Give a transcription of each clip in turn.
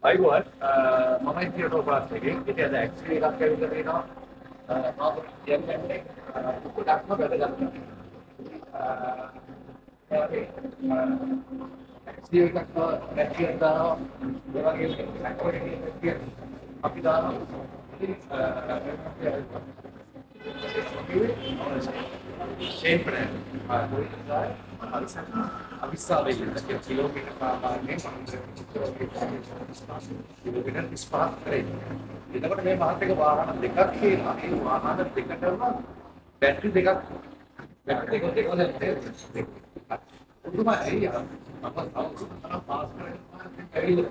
අයිබෝන් මම ඉතිරියට ඔබත් එකේ ඉතින් අද ඇක්චුලි එකක් ඇවිල්ලා තියෙනවා මම කියන්නේ ගොඩක්ම වැදගත් ඇක්චුලි එකක් නැතිව දානවා ඒ වගේ අපි දානවා ඉතින් sempre avvissaveille perché chilometri kilometre 35 කරේ. එතකොට මේ මහත් එක වාහන දෙකක් තියෙනවා. ඒ වාහන දෙකටම බැටරි දෙකක් පුදුමයි අයියා. මම අවුරුදු තරම් පාස් කරලා ඇවිල්ලා.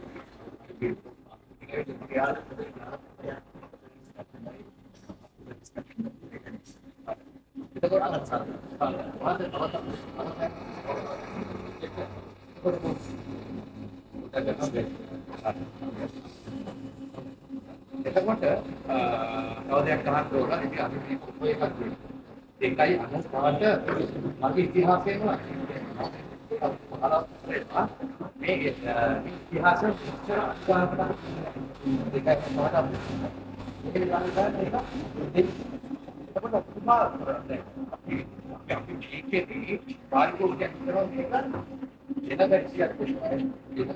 එතකොට තව දෙයක් අහන්න ඕන. ඉතින් අපි මේ කොපෝ එකක් දෙන්න. ඒකයි අනුස්පාට මගේ ඉතිහාසයෙන් මේ ඉතිහාසය විස්තර කරනවා. ඒකයි එතකොට පුදුමා අපි මේකේදී පාරිභෝගිකයක් කරනවා මේක එන බැටරියක් තියෙනවා. ඒක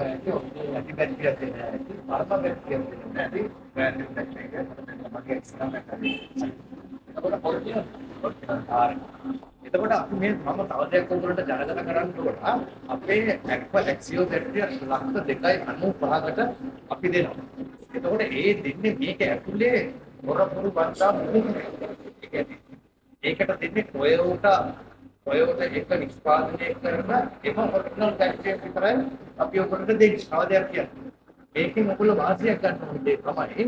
ඇති බැටරියක් තියෙනවා. පරම බැටරියක් තියෙනවා. බැටරි බැටරියක් මගේ එක්ස්ට්‍රා බැටරි. එතකොට පොඩ්ඩක් එතකොට අපි මේ මම තව දෙයක් උගලට ජනගත කරන්න ඕන. අපේ ඇක්සියෝ බැටරිය ලක්ෂ 2.95කට අපි දෙනවා. එතකොට ඒ දෙන්නේ මේක ඇතුලේ මොරපුරු බන්දා ඒකට දෙන්නේ Toyota එක නිෂ්පාදනය කරන එම ඔරිජිනල් බැටරියක් විතරයි අපි ඔකට දෙන්නේ. තව දෙයක් කියන්නේ. මේකෙන් ඔයගොල්ලෝ වාසියක් ගන්න ඕනේ තමයි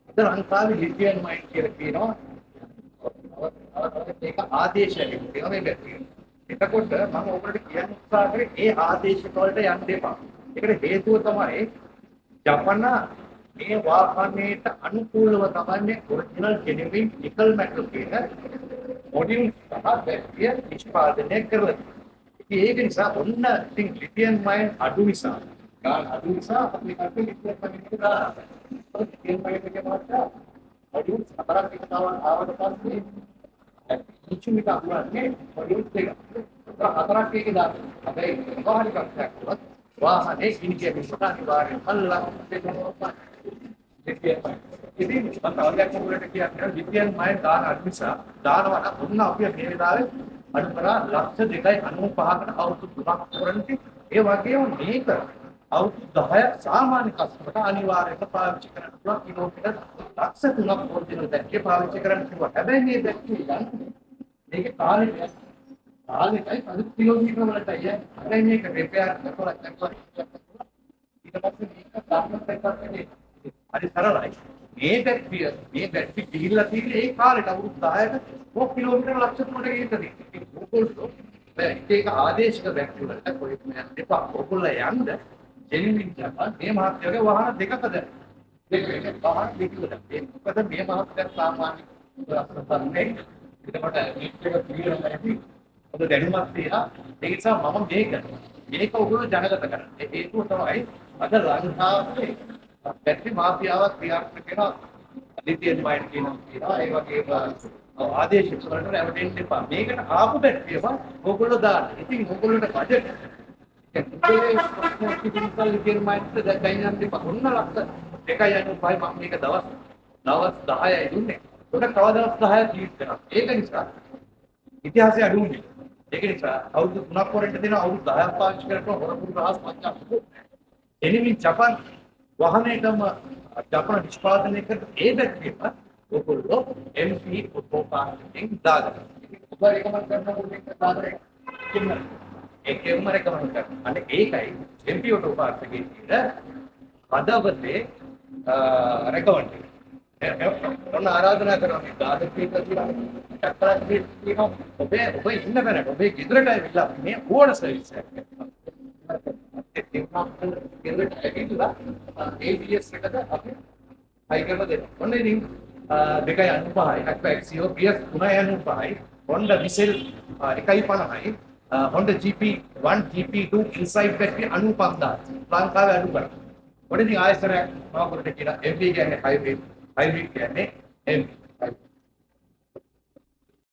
අද ලංකාවේ ලිතියම් මයින් කියලා කියනවා. ඒක ආදේශයක් තියෙනවා මේ බැටරිය. එතකොට මම ඔයගොල්ලන්ට කියන්න උත්සාහ කරේ ඒ ආදේශ වලට යන්න එපා. ඒකට හේතුව තමයි ජපන මේ වාහනයට අනුකූලව තමයි ඔරිජිනල් ජෙනුයින් නිකල් මෙටල් කියන මොඩියුල් සහ බැටරිය නිෂ්පාදනය කරලා. ඉතින් ඒක නිසා ඔන්න ඉතින් ලිතියම් මයින් අඩු නිසා අපි කල්පේ ලිතියම් මයින් එක දාලා ලිතියම් මයින් එකේ මාත්‍රා මොඩියුල් හතරක් එකතාවන් ආවට පස්සේ ඉච්චුමිට අහුවන්නේ මොඩියුල් දෙක. හතරක් එකේ දාලා. හැබැයි වාහන කක්ෂයක් වුණත් වාහනේ ගිනිගේ විශ්වාස අනිවාර්යයෙන් අල්ලලා දෙනවා. ඉතින් මම තවදයක් මොකටද කියන්නේ ලිතියම් මයින් දාන අනිසා දානවා ඔන්න අපි මේ වෙලාවේ අඩු කරා ලක්ෂ 2.95කට අවුරුදු 3ක් කරන්නේ. ඒ වගේම මේක අවුරුදු 10ක් සාමාන්‍ය කස්ටමර්ට අනිවාර්යයෙන්ම පාවිච්චි කරන්න පුළුවන් කිලෝමීටර් ලක්ෂ 3ක් ඔරිජිනල් බැටරිය පාවිච්චි කරන්න පුළුවන්. හැබැයි මේ බැටරිය යන්නේ මේකේ කාලෙටයි 50 කිලෝමීටර වලටයි. හැබැයි මේක රිපෙයාර් කරලා ඊට පස්සේ මේක ගන්න ප්‍රකාශනේ හරි සරලයි. මේ බැටරි ගිහිල්ලා තියෙන්නේ ඒ කාලේට අවුරුදු 10කට 4 කිලෝමීටර ලක්ෂ 3කට ගිහින් තියෙනවා. ඒක ආදේශික බැටරි වලට කොහෙත් යන්න එපා. ඔයගොල්ලෝ යන්න ජෙනුයින් ජපාන් මේ මහත්යගේ වාහන දෙකකද දෙකක වාහන දෙකකද මොකද මේ මහත්ය සාමාන්‍ය රස්තන්නේ එතකොට මේක පිළිවෙලක් නැති ඔබ දැනුමක් තියෙනවා. ඒ නිසා මම මේක ඔයගොල්ලෝ ජනගත කරන්න. ඒ හේතුව තමයි අද ලංකාවේ බැටරි මාෆියාවක් ක්‍රියාත්මක වෙනවා. ලිතියම් මයින් කියනවා ඒ වගේම ආදේශ වලට රැවටෙන්න එපා. මේකට ආපු බැටරියම ඕගොල්ලෝ දාන්න. ඉතින් ඕගොල්ලන්ට බජට් එකක් ලිතියම් මයින්ට දැන් යන්න එපා. ඔන්න ලක්ෂ 2.95 මම මේක දවස් 10යි දුන්නේ. උඩ තව දවස් 10ක් ඩීට් කරා. ඒක නිසා ඉතිහාසය අඩුුනේ. ඒක නිසා අවුරුදු 3ක් වරෙන්ට දෙනවා අවුරුදු 10ක් පාවිච්චි කරලා හොරපුරු රහස් මච්චා. එනිමින් ජපාන් වාහනයටම ජපාන නිෂ්පාදනය කරන ඒ බැටරියම ඔයගොල්ලෝ MP උපෝපාදිතෙන් දාගන්න. ඔබ රෙකමන්ඩ් කරන දාදරේ කින්න ඒකෙම රෙකමන්ඩ් කරන්න. අනේ ඒකයි MP උපෝපාදිතේ කියන අදවතේ රෙකමන්ඩ් එක. ඔන්න ආරාධනා කරනවා දාදක කියලා චක්‍රාත් කියනවා ඔබ ඉන්න බැලට ඔබේ ගෙදරට ඇවිල්ලා මේ ඕන සර්විස් එකක් කරනවා. ABS එකද අපි හයි කරලා දෙනවා. ඔන්න ඉතින් 2.95යි අක්ව ඇක්සියෝ PS 3.95යි Honda Diesel 1.50යි Honda GP1 GP2 inside battery 95000 ලංකාවේ අඩු කරා. ඔන්න ඉතින් ආයෙසරයක් මම ඔකට කියනවා MB කියන්නේ හයිබ්‍රිඩ් කියන්නේ MB